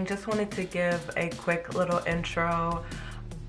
just wanted to give a quick little intro.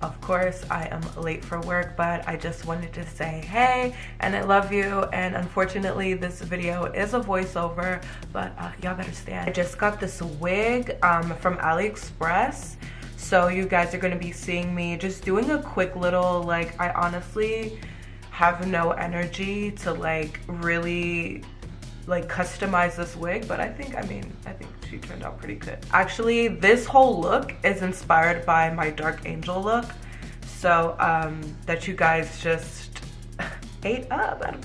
Of course, I am late for work, but I just wanted to say hey, and I love you. And unfortunately, this video is a voiceover, but y'all better stand. I just got this wig from AliExpress. So you guys are gonna be seeing me just doing a quick little, like, I honestly have no energy to like really like customize this wig, but I think she turned out pretty good. Actually, this whole look is inspired by my dark angel look, so that you guys just ate up. I'm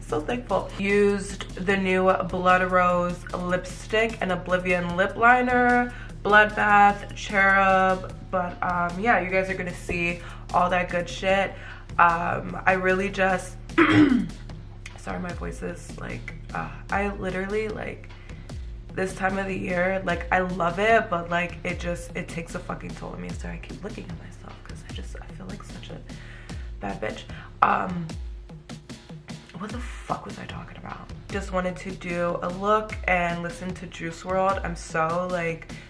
so thankful. Used the new Bloodrose lipstick and Oblivion lip liner, Bloodbath, Cherub, but yeah, you guys are gonna see all that good shit. I really just sorry, my voice is like I literally, like, this time of the year, like, I love it, but like it takes a fucking toll on me. Sorry, I keep looking at myself because I feel like such a bad bitch. What the fuck was I talking about? Just wanted to do a look and listen to Juice WRLD. I'm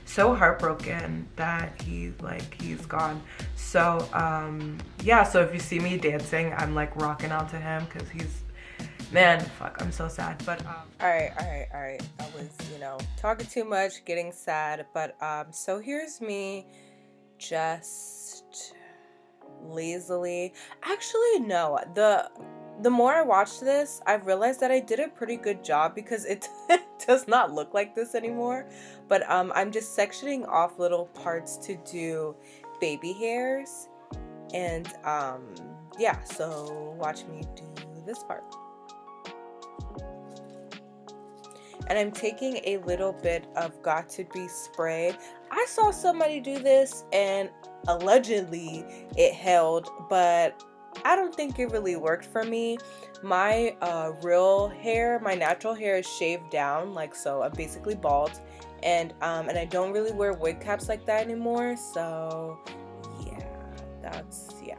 so heartbroken that he's gone. So yeah, so if you see me dancing, I'm like rocking out to him because he's, man, fuck, I'm so sad. But all right, I was, you know, talking too much, getting sad, but so here's me just lazily, actually no, the more I watched this, I've realized that I did a pretty good job because it does not look like this anymore. But I'm just sectioning off little parts to do baby hairs, and yeah, so watch me do this part. And I'm taking a little bit of Got To Be spray. I saw somebody do this and allegedly it held, but I don't think it really worked for me. My real hair, my natural hair is shaved down, like, so I'm basically bald, and I don't really wear wig caps like that anymore, so yeah, yeah.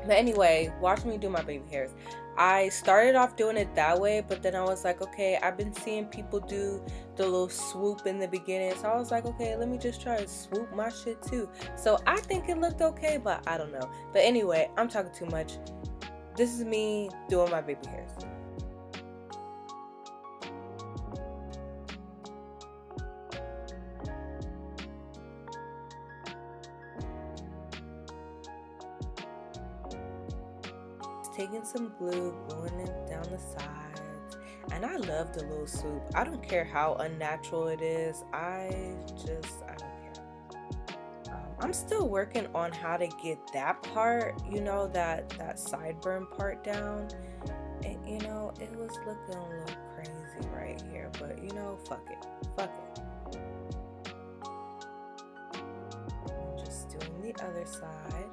But anyway, watch me do my baby hairs. I started off doing it that way, but then I was like, okay, I've been seeing people do the little swoop in the beginning, so I was like, okay, let me just try to swoop my shit too. So I think it looked okay, but I don't know. But anyway, I'm talking too much. This is me doing my baby hairs. Taking some glue, gluing it down the sides, and I love the little swoop. I don't care how unnatural it is. I don't care. I'm still working on how to get that part, you know, that sideburn part down, and you know, it was looking a little crazy right here, but you know, fuck it. I'm just doing the other side.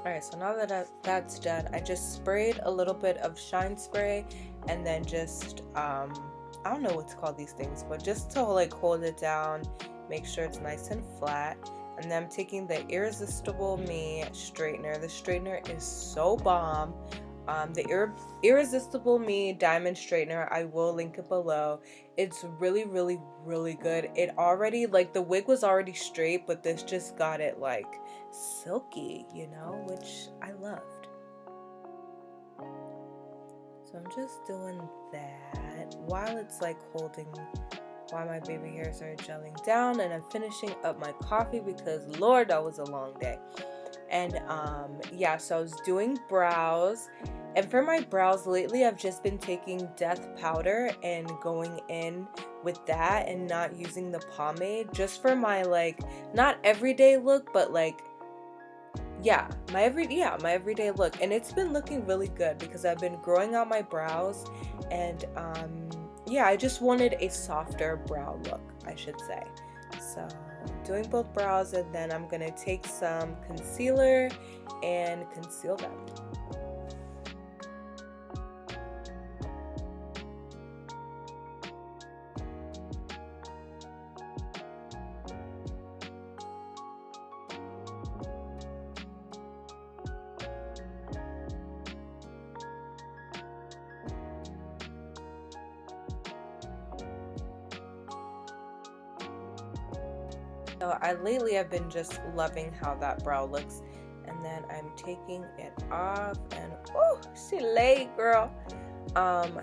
Alright, so now that that's done, I just sprayed a little bit of shine spray, and then just I don't know what to call these things, but just to like hold it down, make sure it's nice and flat. And then I'm taking the Irresistible Me straightener. The straightener is so bomb. The Irresistible Me diamond straightener, I will link it below. It's really good. It already, like, the wig was already straight, but this just got it like silky, you know, which I loved. So I'm just doing that while it's like holding, while my baby hairs are gelling down, and I'm finishing up my coffee because Lord, that was a long day. And yeah, so I was doing brows, and for my brows lately I've just been taking Death powder and going in with that and not using the pomade, just for my, like, not everyday look, but like, yeah, my everyday look. And it's been looking really good because I've been growing out my brows, and yeah, I just wanted a softer brow look, I should say. So doing both brows, and then I'm gonna take some concealer and conceal them. So lately I've been just loving how that brow looks, and then I'm taking it off, and oh, she laid, girl.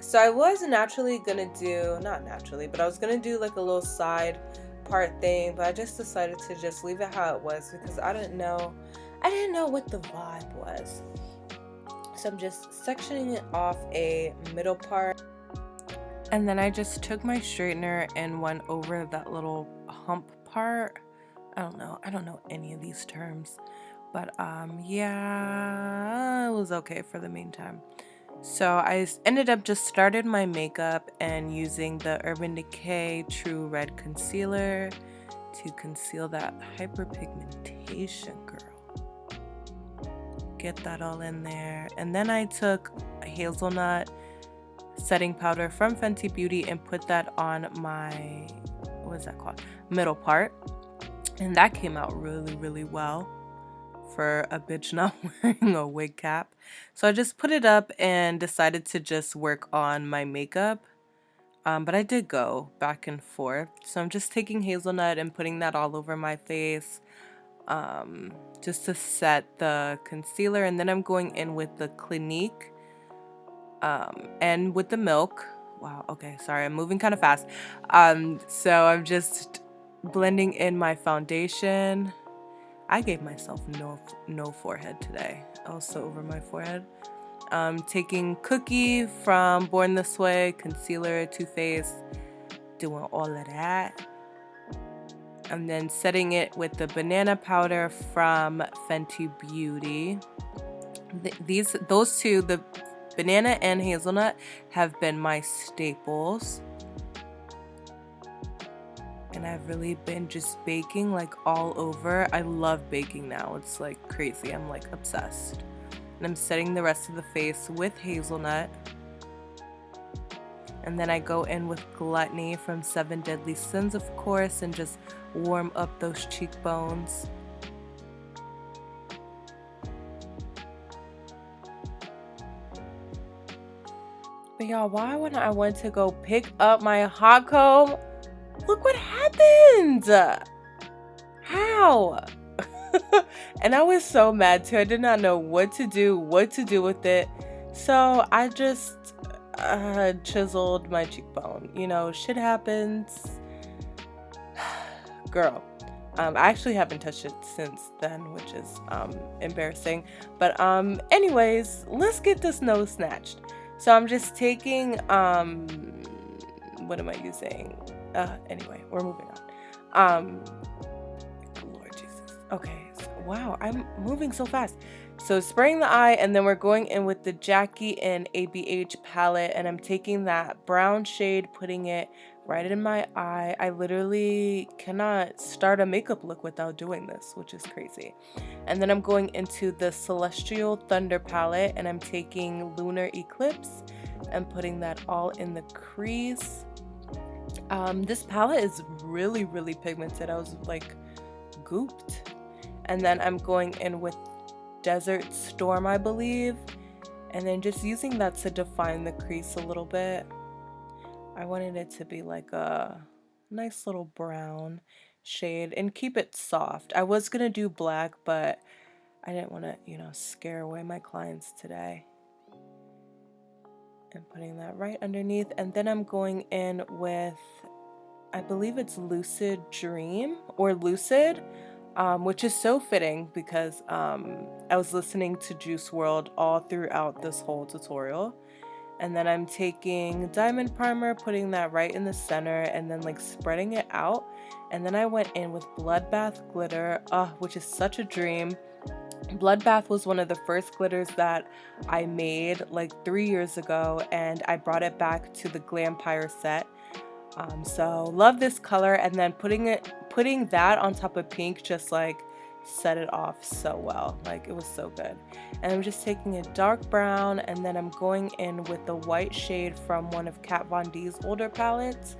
So I was naturally gonna do, not naturally, but I was gonna do like a little side part thing, but I just decided to just leave it how it was because I didn't know what the vibe was. So I'm just sectioning it off a middle part, and then I just took my straightener and went over that little hump part. I don't know any of these terms, but yeah, it was okay for the meantime. So I ended up just started my makeup and using the Urban Decay True Red Concealer to conceal that hyperpigmentation, girl. Get that all in there. And then I took a hazelnut setting powder from Fenty Beauty and put that on my, what is that called? Middle part. And that came out really well for a bitch not wearing a wig cap. So I just put it up and decided to just work on my makeup. But I did go back and forth. So I'm just taking hazelnut and putting that all over my face just to set the concealer. And then I'm going in with the Clinique and with the milk. Wow, okay, sorry, I'm moving kind of fast. So I'm just blending in my foundation. I gave myself no forehead today. Also over my forehead. Taking Cookie from Born This Way, concealer, Too Faced, doing all of that. And then setting it with the banana powder from Fenty Beauty. Those two, the banana and hazelnut, have been my staples. And I've really been just baking like all over. I love baking now. It's like crazy. I'm like obsessed. And I'm setting the rest of the face with hazelnut. And then I go in with Gluttony from 7 Deadly Sins, of course, and just warm up those cheekbones. But y'all, why when I went to go pick up my hot comb, look what happened! How? And I was so mad too. I did not know what to do with it. So I just chiseled my cheekbone. You know, shit happens. Girl. I actually haven't touched it since then, which is embarrassing. But anyways, let's get this nose snatched. So I'm just taking, what am I using? Anyway, we're moving on. Lord Jesus. Okay, so, wow, I'm moving so fast. So spraying the eye, and then we're going in with the Jackie and ABH palette, and I'm taking that brown shade, putting it right in my eye. I literally cannot start a makeup look without doing this, which is crazy. And then I'm going into the Celestial Thunder palette, and I'm taking Lunar Eclipse and putting that all in the crease. This palette is really pigmented. I was like gooped. And then I'm going in with Desert Storm, I believe, and then just using that to define the crease a little bit. I wanted it to be like a nice little brown shade and keep it soft. I was gonna do black, but I didn't want to, you know, scare away my clients today. And putting that right underneath, and then I'm going in with, I believe it's Lucid Dream or Lucid, which is so fitting because I was listening to Juice WRLD all throughout this whole tutorial. And then I'm taking Diamond Primer, putting that right in the center, and then like spreading it out. And then I went in with Bloodbath glitter, which is such a dream. Bloodbath was one of the first glitters that I made like 3 years ago, and I brought it back to the Glampire set. So love this color, and then putting that on top of pink just like set it off so well. Like, it was so good. And I'm just taking a dark brown, and then I'm going in with the white shade from one of Kat Von D's older palettes.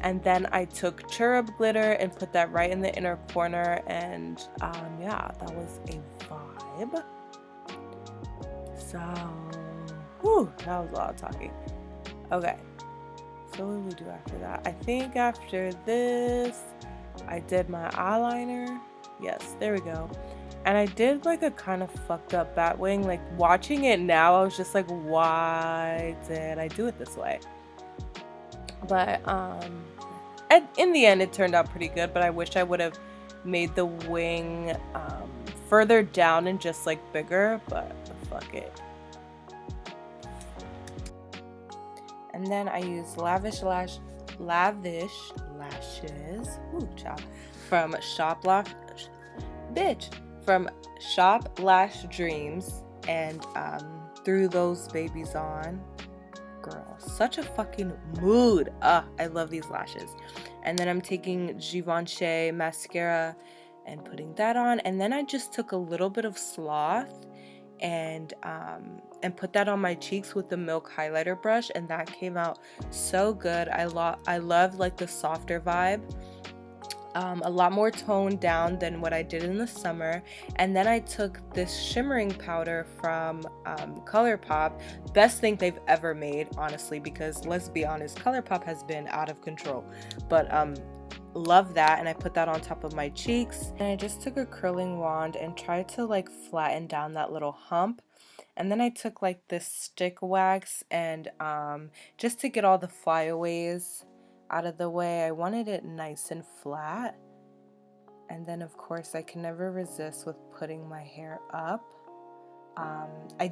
And then I took Cherub glitter and put that right in the inner corner, and yeah, that was a vibe. So whew, that was a lot of talking. Okay, so what do we do after that? I think after this I did my eyeliner. Yes, there we go. And I did like a kind of fucked up bat wing. Like watching it now, I was just like, why did I do it this way? But in the end, it turned out pretty good. But I wish I would have made the wing further down and just like bigger. But fuck it. And then I used lavish lashes. Ooh, child. From Shop Lash Dreams, and threw those babies on. Girl, such a fucking mood. I love these lashes. And then I'm taking Givenchy mascara and putting that on, and then I just took a little bit of Sloth and put that on my cheeks with the Milk highlighter brush, and that came out so good. I love like the softer vibe. A lot more toned down than what I did in the summer. And then I took this shimmering powder from ColourPop. Best thing they've ever made, honestly, because let's be honest, ColourPop has been out of control. But love that, and I put that on top of my cheeks. And I just took a curling wand and tried to like flatten down that little hump. And then I took like this stick wax and just to get all the flyaways out of the way. I wanted it nice and flat. And then of course I can never resist with putting my hair up. I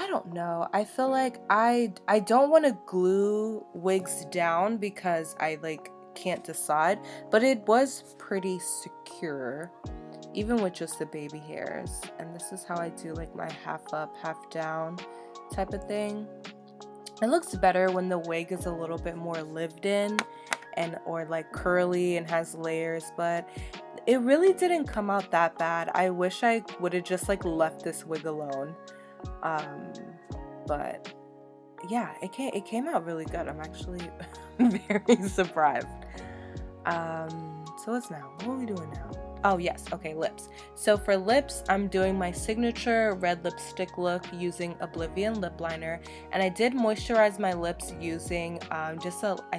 don't know, I feel like I don't want to glue wigs down because I like can't decide, but it was pretty secure even with just the baby hairs. And this is how I do like my half up half down type of thing. It looks better when the wig is a little bit more lived in and or like curly and has layers, but it really didn't come out that bad. I wish I would have just like left this wig alone. But yeah, it came out really good. I'm actually very surprised. So what's now? What are we doing now? Oh yes, okay, lips. So for lips, I'm doing my signature red lipstick look using Oblivion lip liner, and I did moisturize my lips using I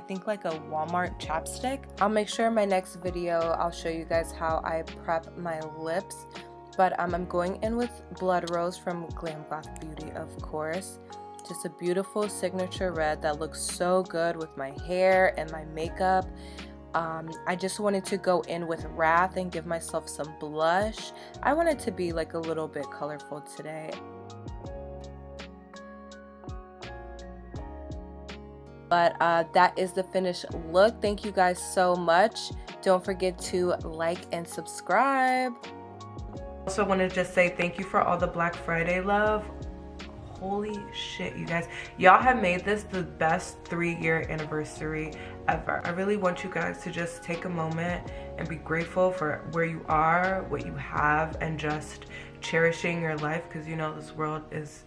think like a Walmart chapstick. I'll make sure in my next video I'll show you guys how I prep my lips, but I'm going in with Bloodrose from Glam Beauty, of course. Just a beautiful signature red that looks so good with my hair and my makeup. I just wanted to go in with Wrath and give myself some blush. I wanted to be like a little bit colorful today. But that is the finished look. Thank you guys so much. Don't forget to like and subscribe. Also want to just say thank you for all the Black Friday love. Holy shit, you guys. Y'all have made this the best 3-year anniversary ever. I really want you guys to just take a moment and be grateful for where you are, what you have, and just cherishing your life, because you know this world is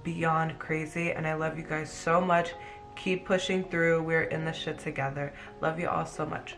beyond crazy. And I love you guys so much. Keep pushing through. We're in this shit together. Love you all so much.